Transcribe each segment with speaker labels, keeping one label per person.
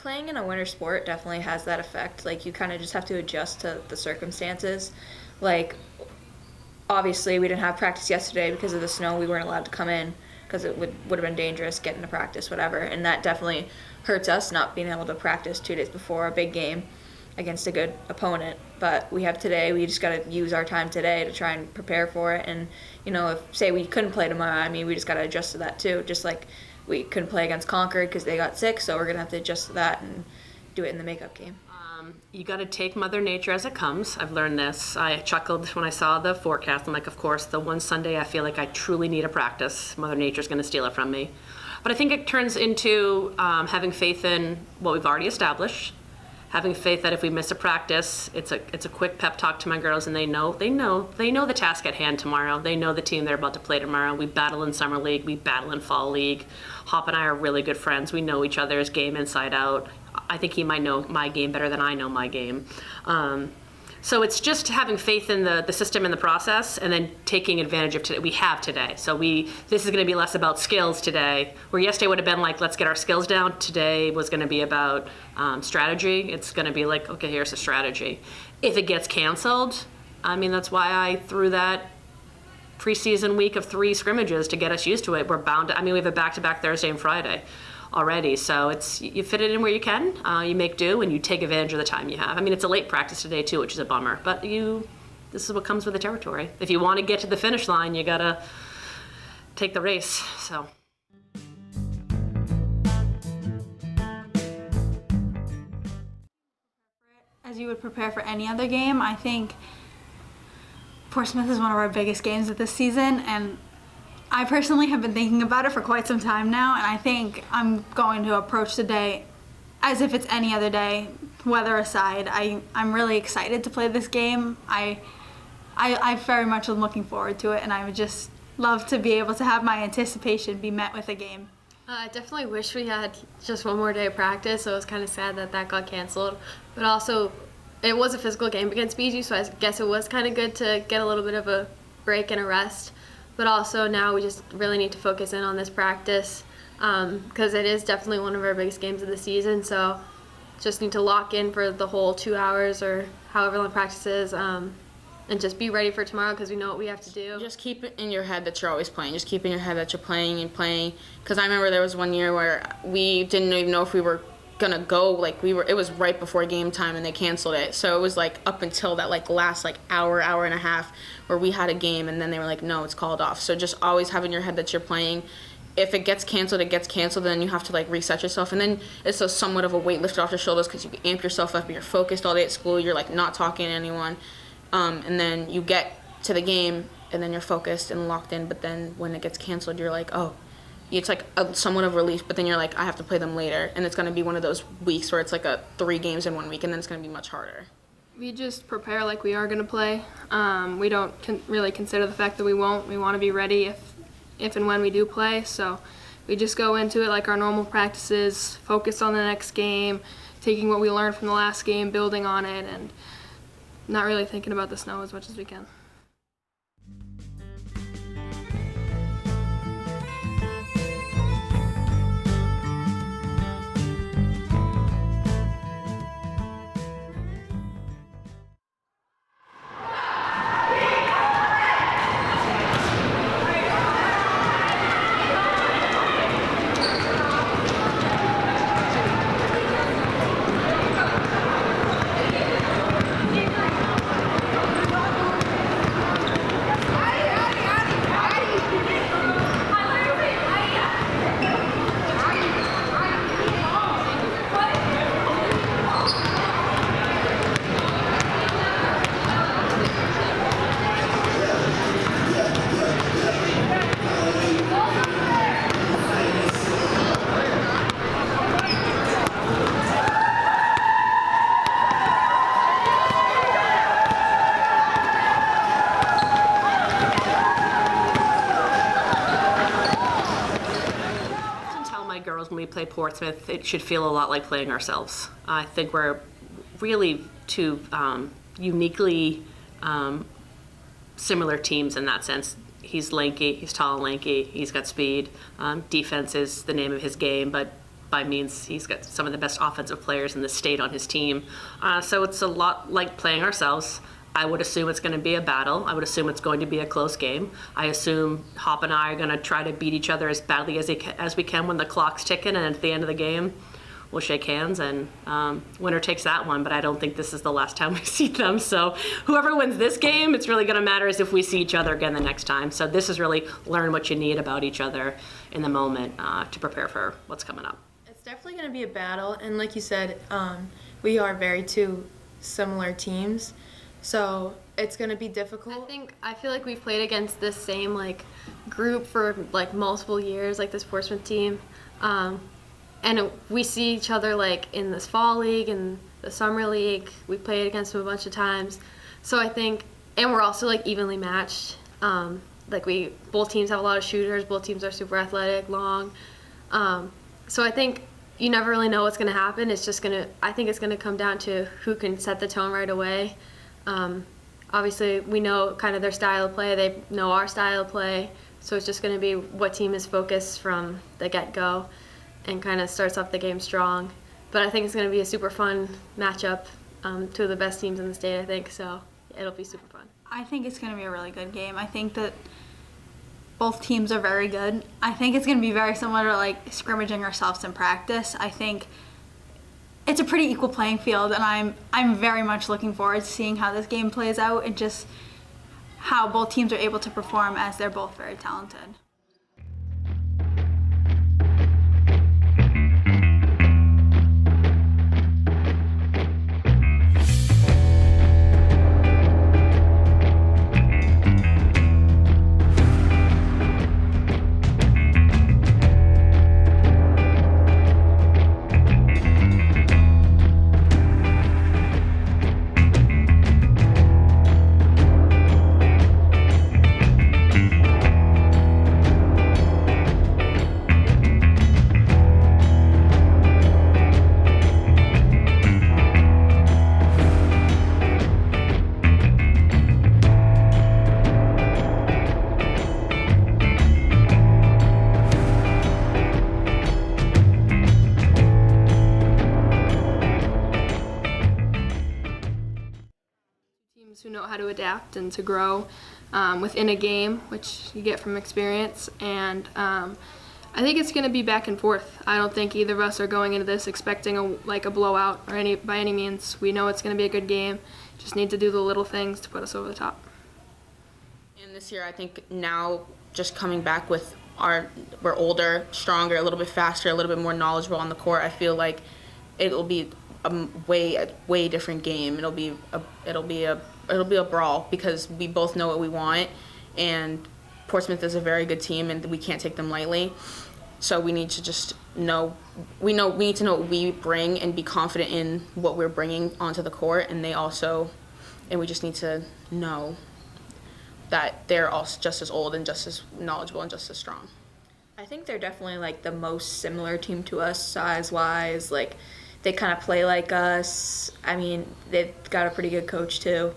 Speaker 1: Playing in a winter sport definitely has that effect. Like, you kind of just have to adjust to the circumstances. Like, obviously, we didn't have practice yesterday because of the snow. We weren't allowed to come in because it would have been dangerous getting to practice, whatever. And that definitely hurts us not being able to practice 2 days before a big game against a good opponent. But we have today. We just got to use our time today to try and prepare for it. And, if, say, we couldn't play tomorrow, I mean, we just got to adjust to that too. Just like we couldn't play against Concord because they got sick, so we're going to have to adjust to that and do it in the makeup game.
Speaker 2: You got to take Mother Nature as it comes. I've learned this. I chuckled when I saw the forecast. I'm like, of course, the one Sunday I feel like I truly need a practice, Mother Nature's going to steal it from me. But I think it turns into having faith in what we've already established, having faith that if we miss a practice, it's a quick pep talk to my girls, and they know the task at hand tomorrow. They know the team they're about to play tomorrow. We battle in summer league, we battle in fall league. Hop and I are really good friends. We know each other's game inside out. I think he might know my game better than I know my game. So it's just having faith in the system and the process, and then taking advantage of today. We have today. So this is going to be less about skills today, where yesterday would have been like, let's get our skills down. Today was going to be about strategy. It's going to be like, okay, here's a strategy. If it gets canceled, I mean, that's why I threw that preseason week of 3 scrimmages to get us used to it. We're bound to, we have a back-to-back Thursday and Friday already, so you fit it in where you can, you make do, and you take advantage of the time you have. It's a late practice today too, which is a bummer, but this is what comes with the territory. If you want to get to the finish line, you gotta take the race. So
Speaker 3: as you would prepare for any other game, I think Portsmouth is one of our biggest games of this season, and I personally have been thinking about it for quite some time now, and I think I'm going to approach the day as if it's any other day, weather aside. I'm really excited to play this game. I very much am looking forward to it, and I would just love to be able to have my anticipation be met with a game.
Speaker 4: I definitely wish we had just one more day of practice, so it was kind of sad that got canceled. But also, it was a physical game against BG, so I guess it was kind of good to get a little bit of a break and a rest. But also now we just really need to focus in on this practice because it is definitely one of our biggest games of the season. So just need to lock in for the whole 2 hours or however long practice is and just be ready for tomorrow because we know what we have to do.
Speaker 5: Just keep it in your head that you're always playing. Just keep in your head that you're playing and playing. Because I remember there was one year where we didn't even know if we were gonna go, it was right before game time and they canceled it, so it was up until that last hour and a half where we had a game, and then they were like, no, it's called off. So just always have in your head that you're playing. If it gets canceled, it gets canceled, then you have to reset yourself, and then it's somewhat of a weight lifted off your shoulders because you amp yourself up and you're focused all day at school, you're not talking to anyone, and then you get to the game and then you're focused and locked in, but then when it gets canceled, you're like, oh, it's somewhat of a relief, but then you're like, I have to play them later, and it's going to be one of those weeks where it's 3 games in 1 week, and then it's going to be much harder.
Speaker 6: We just prepare like we are going to play. We don't really consider the fact that we won't. We want to be ready if and when we do play, so we just go into it like our normal practices, focus on the next game, taking what we learned from the last game, building on it, and not really thinking about the snow as much as we can.
Speaker 2: When we play Portsmouth, it should feel a lot like playing ourselves. I think we're really two uniquely similar teams in that sense. He's lanky, he's tall and lanky, he's got speed. Defense is the name of his game, but by means he's got some of the best offensive players in the state on his team. So it's a lot like playing ourselves. I would assume it's going to be a battle. I would assume it's going to be a close game. I assume Hop and I are going to try to beat each other as badly as we can when the clock's ticking, and at the end of the game, we'll shake hands and winner takes that one. But I don't think this is the last time we see them. So whoever wins this game, it's really going to matter is if we see each other again the next time. So this is really learn what you need about each other in the moment to prepare for what's coming up.
Speaker 7: It's definitely going to be a battle, and like you said, we are very two similar teams, so it's going to be difficult.
Speaker 4: I feel like we've played against this same like group for like multiple years, like this Portsmouth team, and we see each other like in this fall league and the summer league. We played against them a bunch of times, so I think, and we're also like evenly matched. Both teams have a lot of shooters. Both teams are super athletic, long. So I think you never really know what's going to happen. I think it's going to come down to who can set the tone right away. Obviously, we know kind of their style of play. They know our style of play. So it's just going to be what team is focused from the get-go and kind of starts off the game strong. But I think it's going to be a super fun matchup, two of the best teams in the state, I think. So it'll be super fun.
Speaker 3: I think it's going to be a really good game. I think that both teams are very good. I think it's going to be very similar to like scrimmaging ourselves in practice. I think it's a pretty equal playing field, and I'm very much looking forward to seeing how this game plays out and just how both teams are able to perform, as they're both very talented.
Speaker 6: Who know how to adapt and to grow within a game, which you get from experience. And I think it's going to be back and forth. I don't think either of us are going into this expecting a blowout or by any means. We know it's going to be a good game. Just need to do the little things to put us over the top.
Speaker 5: And this year, I think now just coming back with we're older, stronger, a little bit faster, a little bit more knowledgeable on the court. I feel like it'll be a way different game. It'll be a brawl because we both know what we want, and Portsmouth is a very good team, and we can't take them lightly. So we need to just we need to know what we bring and be confident in what we're bringing onto the court, and we just need to know that they're also just as old and just as knowledgeable and just as strong.
Speaker 1: I think they're definitely like the most similar team to us size-wise. Like, they kind of play like us. I mean, they've got a pretty good coach too.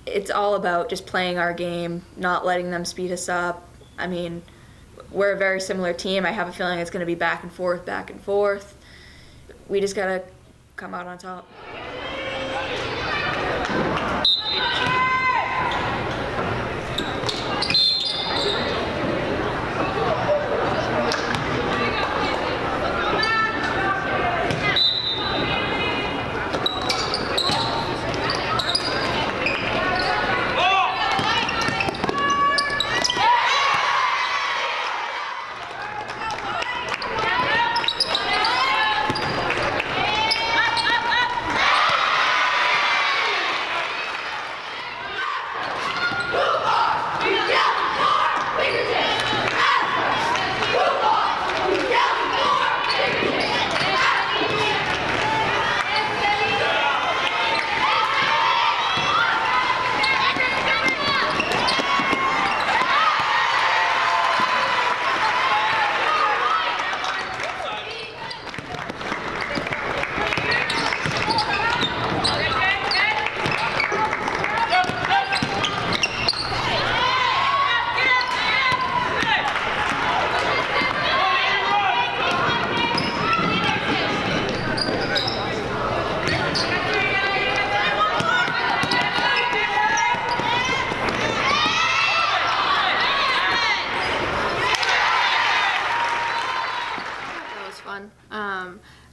Speaker 1: It's all about just playing our game, not letting them speed us up. I mean, we're a very similar team. I have a feeling it's going to be back and forth, back and forth. We just got to come out on top.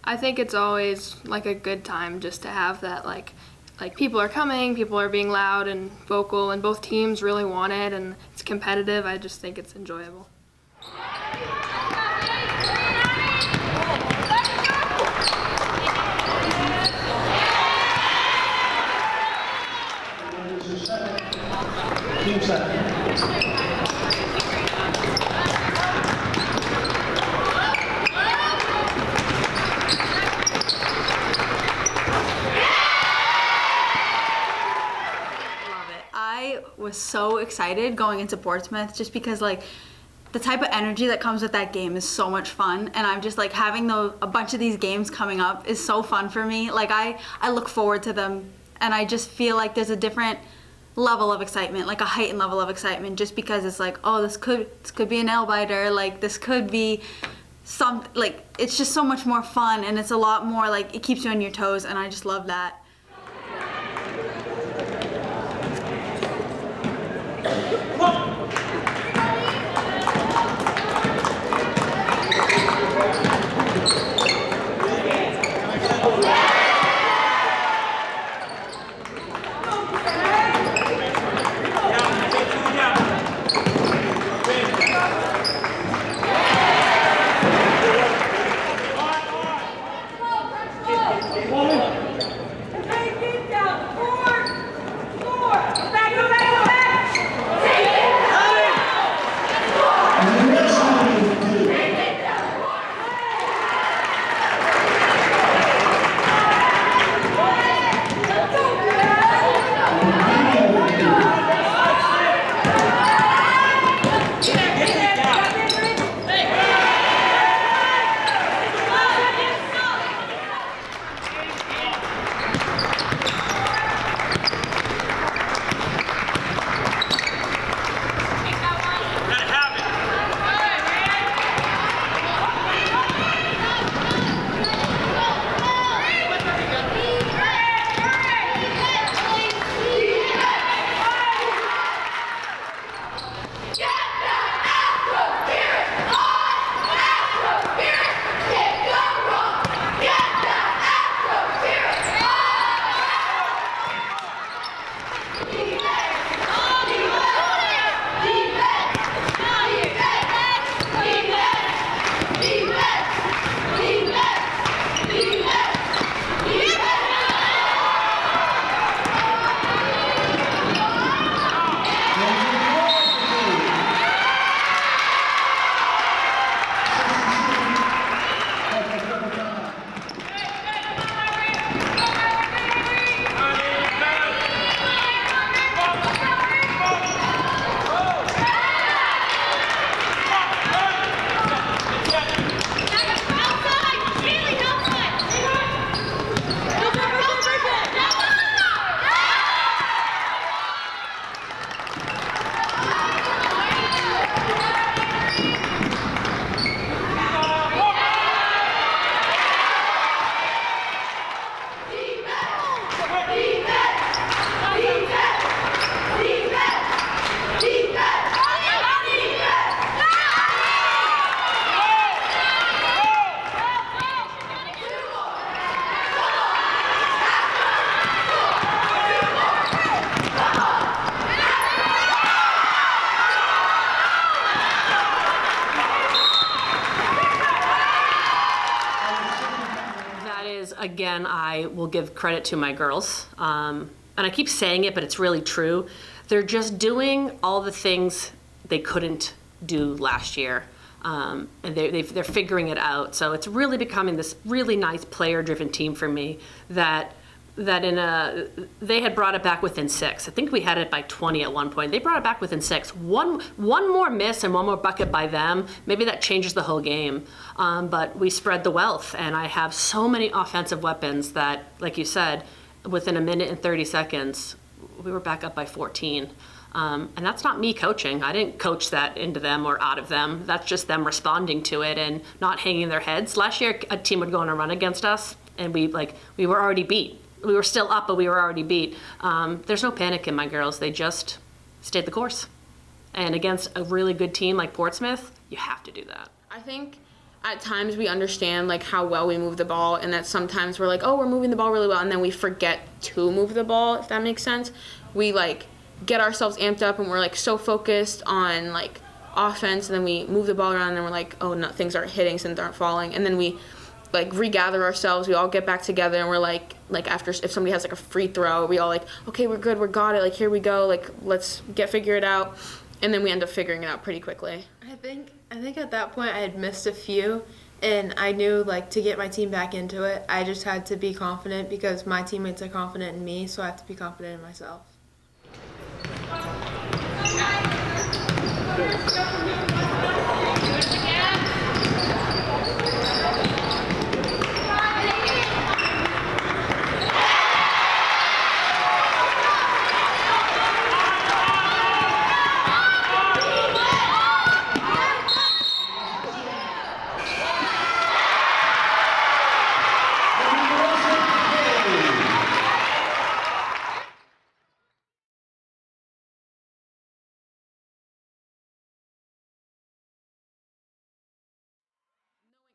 Speaker 6: I think it's always like a good time just to have that like people are coming, people are being loud and vocal, and both teams really want it, and it's competitive. I just think it's enjoyable.
Speaker 8: Team second.
Speaker 3: I was so excited going into Portsmouth just because like the type of energy that comes with that game is so much fun, and I'm just like having a bunch of these games coming up is so fun for me. Like I look forward to them, and I just feel like there's a different level of excitement, like a heightened level of excitement, just because it's like, oh, this could be a nail biter, like this could be some, like it's just so much more fun, and it's a lot more like it keeps you on your toes, and I just love that.
Speaker 2: Again, I will give credit to my girls. And I keep saying it, but it's really true. They're just doing all the things they couldn't do last year. And they're figuring it out. So it's really becoming this really nice player-driven team for me that they had brought it back within 6. I think we had it by 20 at one point. They brought it back within 6. One more miss and one more bucket by them, maybe that changes the whole game. But we spread the wealth, and I have so many offensive weapons that, like you said, within a minute and 30 seconds, we were back up by 14. And that's not me coaching. I didn't coach that into them or out of them. That's just them responding to it and not hanging their heads. Last year, a team would go on a run against us, and we were already beat. We were still up, but we were already beat. There's no panic in my girls. They just stayed the course. And against a really good team like Portsmouth, you have to do that.
Speaker 5: I think at times we understand like how well we move the ball, and that sometimes we're like, oh, we're moving the ball really well, and then we forget to move the ball, if that makes sense. We like get ourselves amped up and we're like so focused on like offense, and then we move the ball around and then we're like, oh no, things aren't hitting, things aren't falling, and then we like regather ourselves, we all get back together, and we're like after, if somebody has like a free throw, we all like, okay, we're good, we got it, like here we go, like let's figure it out, and then we end up figuring it out pretty quickly.
Speaker 7: I think at that point I had missed a few, and I knew like to get my team back into it, I just had to be confident because my teammates are confident in me, so I have to be confident in myself.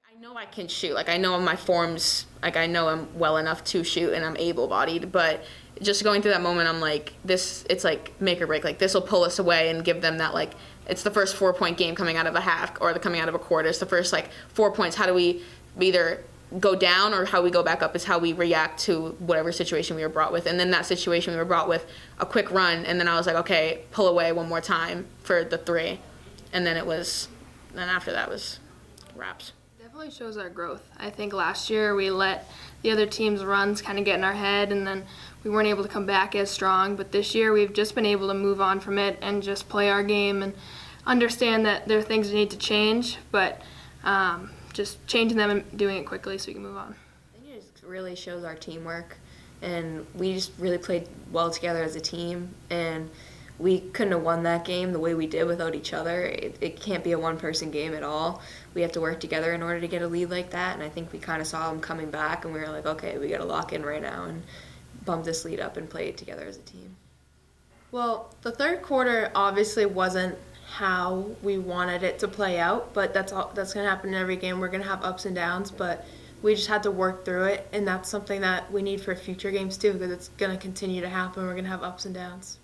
Speaker 7: I know I can shoot. Like I know my form's, like I know I'm well enough to shoot and I'm able-bodied, but just going through that moment, I'm like, this, it's like make or break. Like this will pull us away and give them that, like, it's the first 4-point game coming out of a half or coming out of a quarter. It's the first like 4 points. How do we either go down or how we go back up is how we react to whatever situation we were brought with. And then that situation we were brought with, a quick run, and then I was like, okay, pull away one more time for the 3. And then after that was wraps.
Speaker 6: Definitely shows our growth. I think last year we let the other team's runs kind of get in our head, and then we weren't able to come back as strong. But this year we've just been able to move on from it and just play our game and understand that there are things we need to change, but just changing them and doing it quickly so we can move on.
Speaker 1: I think it just really shows our teamwork, and we just really played well together as a team, and we couldn't have won that game the way we did without each other. It can't be a one-person game at all. We have to work together in order to get a lead like that, and I think we kind of saw them coming back, and we were like, okay, we got to lock in right now and bump this lead up and play it together as a team.
Speaker 7: Well, the third quarter obviously wasn't how we wanted it to play out, but that's going to happen in every game. We're going to have ups and downs, but we just had to work through it, and that's something that we need for future games too, because it's going to continue to happen. We're going to have ups and downs.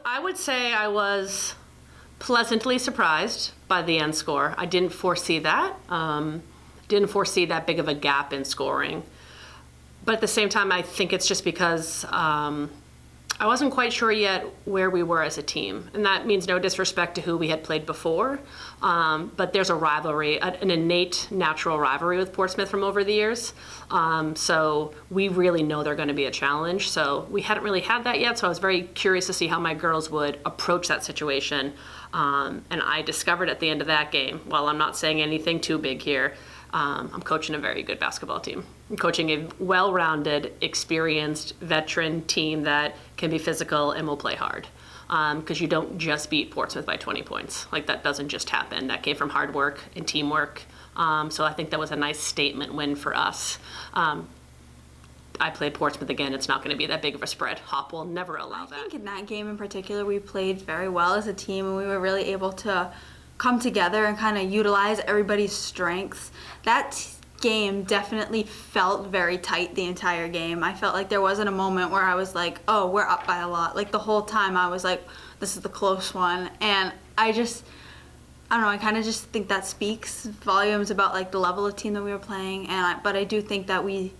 Speaker 2: I would say I was pleasantly surprised by the end score. I didn't foresee that. Didn't foresee that big of a gap in scoring. But at the same time, I think it's just because I wasn't quite sure yet where we were as a team. And that means no disrespect to who we had played before. But there's a rivalry, an innate natural rivalry with Portsmouth from over the years. So we really know they're going to be a challenge. So we hadn't really had that yet. So I was very curious to see how my girls would approach that situation. And I discovered at the end of that game, while I'm not saying anything too big here, I'm coaching a very good basketball team. I'm coaching a well-rounded, experienced, veteran team that can be physical and will play hard. Because you don't just beat Portsmouth by 20 points. Like, that doesn't just happen. That came from hard work and teamwork. So I think that was a nice statement win for us. I played Portsmouth again. It's not going to be that big of a spread. Hop will never allow that.
Speaker 3: I think in that game in particular, we played very well as a team, and we were really able to come together and kind of utilize everybody's strengths. That game definitely felt very tight the entire game. I felt like there wasn't a moment where I was like, oh, we're up by a lot. Like, the whole time I was like, this is the close one. And I don't know, I kind of just think that speaks volumes about like the level of team that we were playing. But I do think that we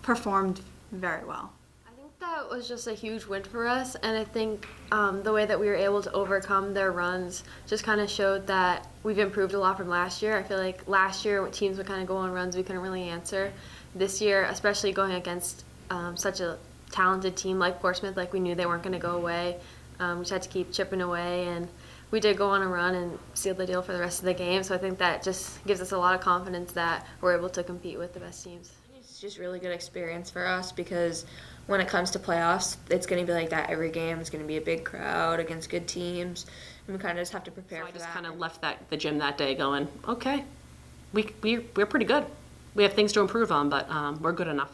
Speaker 3: performed very well.
Speaker 4: I think that was just a huge win for us, and I think the way that we were able to overcome their runs just kind of showed that we've improved a lot from last year. I feel like last year when teams would kind of go on runs, we couldn't really answer. This year, especially going against such a talented team like Portsmouth, like we knew they weren't going to go away. We just had to keep chipping away, and we did go on a run and seal the deal for the rest of the game. So I think that just gives us a lot of confidence that we're able to compete with the best teams.
Speaker 1: It's just really good experience for us because when it comes to playoffs, it's going to be like that every game. It's going to be a big crowd against good teams, and we kind of just have to prepare
Speaker 2: So
Speaker 1: for
Speaker 2: I just
Speaker 1: that.
Speaker 2: kind of left the gym that day going, okay, we're pretty good. We have things to improve on, but we're good enough.